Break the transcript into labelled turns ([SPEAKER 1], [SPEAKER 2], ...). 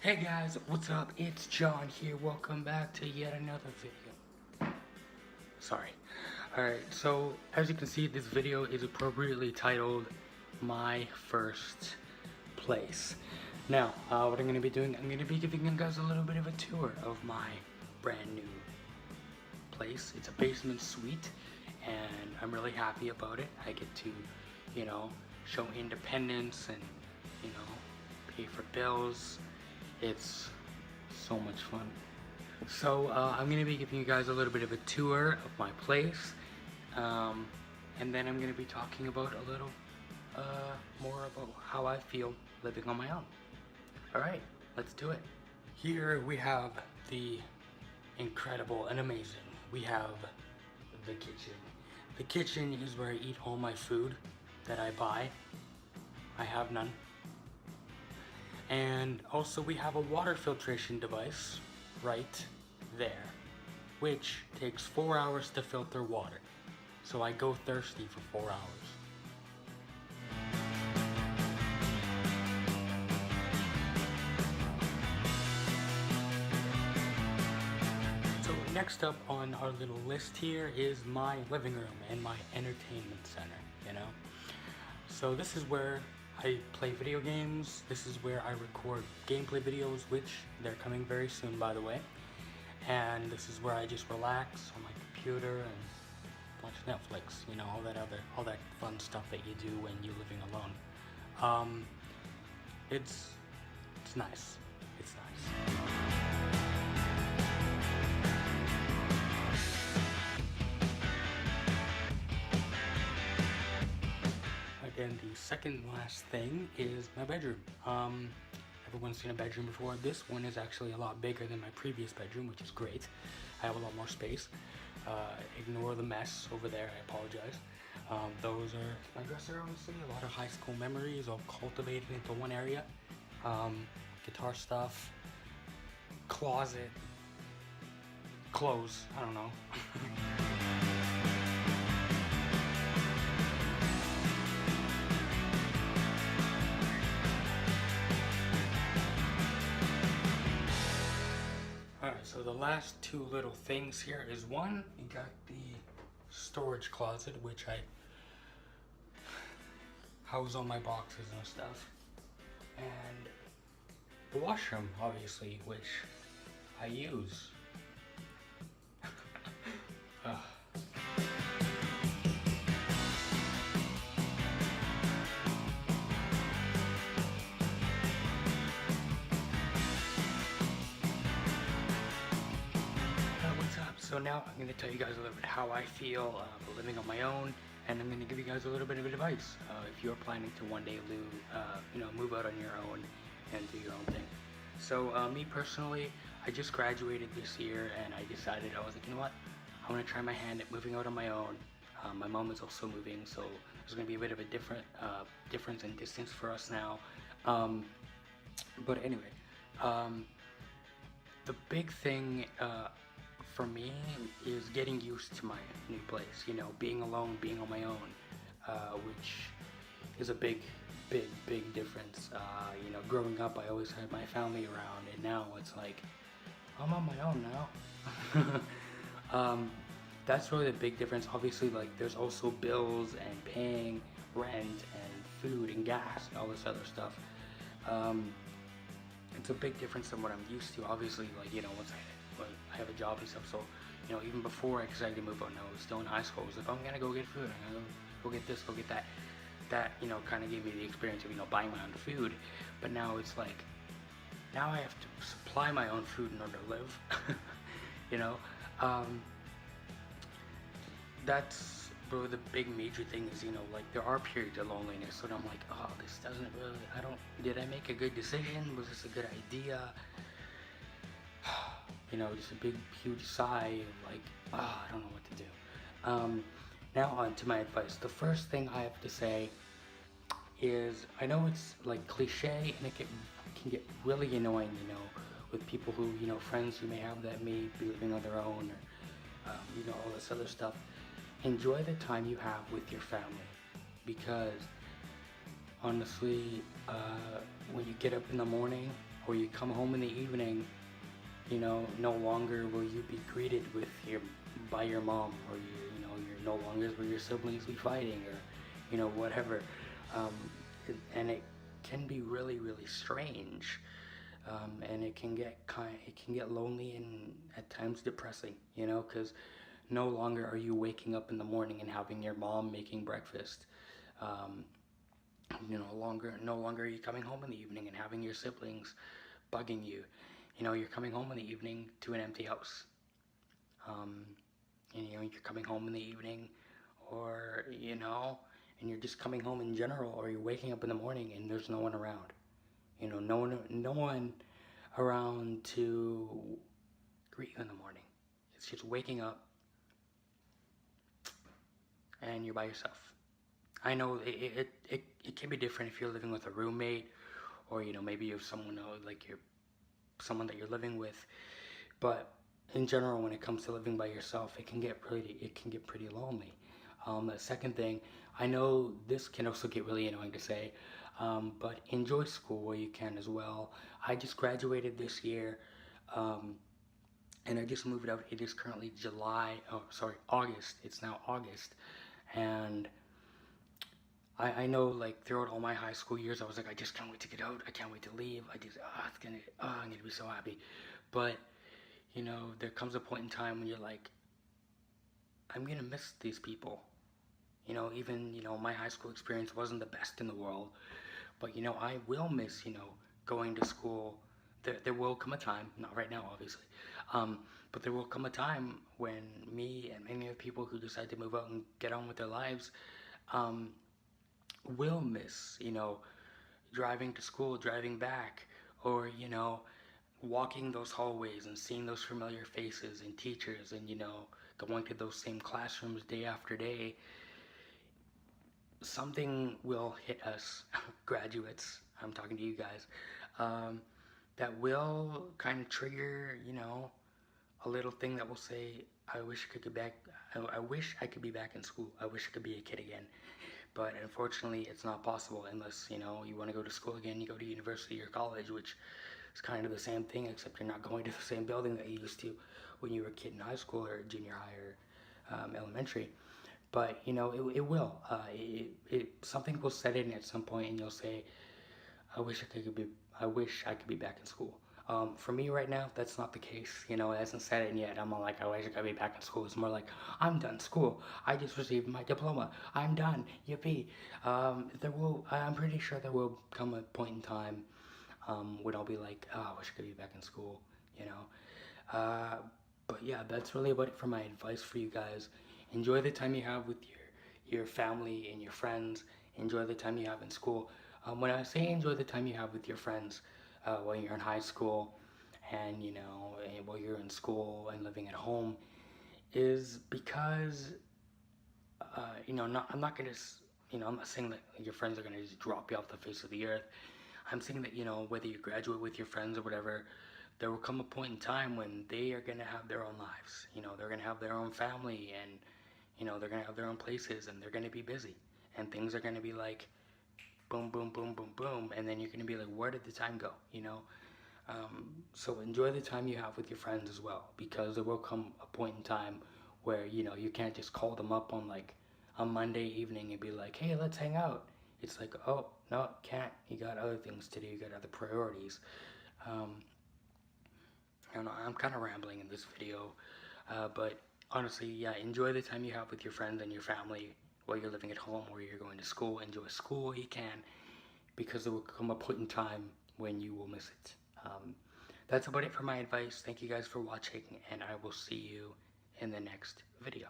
[SPEAKER 1] Hey guys, what's up? It's John here. Welcome back to yet another video. Sorry. Alright, so as you can see, this video is appropriately titled My First Place. Now, what I'm going to be doing, I'm going to be giving you guys a little bit of a tour of my brand new place. It's a basement suite, and I'm really happy about it. I get to, show independence and, pay for bills. It's so much fun. So I'm going to be giving you guys a little bit of a tour of my place, and then I'm going to be talking about a little more about how I feel living on my own. Alright, let's do it. Here we have the incredible and amazing. We have the kitchen. The kitchen is where I eat all my food that I buy. I have none. And also we have a water filtration device right there, which takes 4 hours to filter water. So I go thirsty for 4 hours. So next up on our little list here is my living room and my entertainment center, So this is where I play video games. This is where I record gameplay videos, which they're coming very soon, by the way. And this is where I just relax on my computer and watch Netflix, all that fun stuff that you do when you're living alone. It's nice. It's nice. And the second last thing is my bedroom. Everyone's seen a bedroom before. This one is actually a lot bigger than my previous bedroom, which is great. I have a lot more space. Ignore the mess over there, I apologize. Those are my dresser, honestly. A lot of high school memories all cultivated into one area. Guitar stuff, closet, clothes, I don't know. Alright, so the last two little things here is one, you got the storage closet, which I house all my boxes and stuff. And the washroom, obviously, which I use. So now I'm going to tell you guys a little bit how I feel living on my own, and I'm going to give you guys a little bit of advice if you're planning to one day move out on your own and do your own thing. So me personally, I just graduated this year, and I decided, I was like, you know what, I want to try my hand at moving out on my own. My mom is also moving, so there's going to be a bit of a difference in distance for us now. But anyway, the big thing for me is getting used to my new place, being alone, being on my own, which is a big difference. Growing up, I always had my family around, and now it's like, I'm on my own now. That's really the big difference. Obviously, there's also bills and paying rent and food and gas and all this other stuff. It's a big difference than what I'm used to. Obviously, once I have a job and stuff, so even before I decided to move out, I was still in high school. I was like, I'm gonna go get food, I'm gonna go get this, go get that. That kind of gave me the experience of buying my own food. But now it's like, now I have to supply my own food in order to live. That's really the big major thing is, there are periods of loneliness, and I'm like, oh, this doesn't really, did I make a good decision? Was this a good idea? Just a big, huge sigh of I don't know what to do. Now on to my advice. The first thing I have to say is, I know it's cliche, and it can get really annoying, with people who, friends you may have that may be living on their own, or, all this other stuff. Enjoy the time you have with your family, because honestly, when you get up in the morning, or you come home in the evening, you know, no longer will you be greeted by your mom, or you're no longer will your siblings be fighting, or whatever. Um, and it can be really, really strange, and it can get lonely and at times depressing, because no longer are you waking up in the morning and having your mom making breakfast. Um, no longer are you coming home in the evening and having your siblings bugging you. You're coming home in the evening to an empty house. Um, and you're coming home in the evening, or and you're just coming home in general, or you're waking up in the morning and there's no one around. No one around to greet you in the morning. It's just waking up and you're by yourself. I know it can be different if you're living with a roommate, or maybe you have someone someone that you're living with. But in general, when it comes to living by yourself, it can get pretty lonely. The second thing, I know this can also get really annoying to say, but enjoy school while you can as well. I just graduated this year, and I just moved out. It is currently August. It's now August, and I know, like, throughout all my high school years, I was like, I just can't wait to get out. I can't wait to leave. I'm gonna be so happy. But there comes a point in time when you're like, I'm gonna miss these people. Even my high school experience wasn't the best in the world, but I will miss going to school. There will come a time, not right now, obviously, but there will come a time when me and many other people who decide to move out and get on with their lives, will miss, driving to school, driving back, or, walking those hallways and seeing those familiar faces and teachers, and, going to those same classrooms day after day. Something will hit us, graduates, I'm talking to you guys, that will kind of trigger, a little thing that will say, I wish I could get back, I wish I could be back in school. I wish I could be a kid again. But unfortunately, it's not possible unless, you want to go to school again, you go to university or college, which is kind of the same thing, except you're not going to the same building that you used to when you were a kid in high school or junior high or elementary. But, it will. Something will set in at some point, and you'll say, I wish I could be back in school. For me right now, that's not the case. It hasn't set in yet. I'm not like, I wish I could be back in school. It's more like, I'm done school. I just received my diploma. I'm done. Yippee. I'm pretty sure there will come a point in time when I'll be like, oh, I wish I could be back in school. But yeah, that's really about it for my advice for you guys. Enjoy the time you have with your family and your friends. Enjoy the time you have in school. When I say enjoy the time you have with your friends, while you're in high school, and while you're in school and living at home, is because I'm not gonna, I'm not saying that your friends are gonna just drop you off the face of the earth. I'm saying that whether you graduate with your friends or whatever, there will come a point in time when they are gonna have their own lives. They're gonna have their own family, and they're gonna have their own places, and they're gonna be busy, and things are gonna be like boom, boom, boom, boom, boom, and then you're gonna be like, where did the time go? So enjoy the time you have with your friends as well, because there will come a point in time where you can't just call them up on like a Monday evening and be like, hey, let's hang out. It's like, oh no, can't. You got other things to do. You got other priorities. I don't know, I'm kind of rambling in this video, but honestly, yeah, enjoy the time you have with your friends and your family while you're living at home or you're going to school. Enjoy school while you can, because there will come a point in time when you will miss it. That's about it for my advice. Thank you guys for watching, and I will see you in the next video.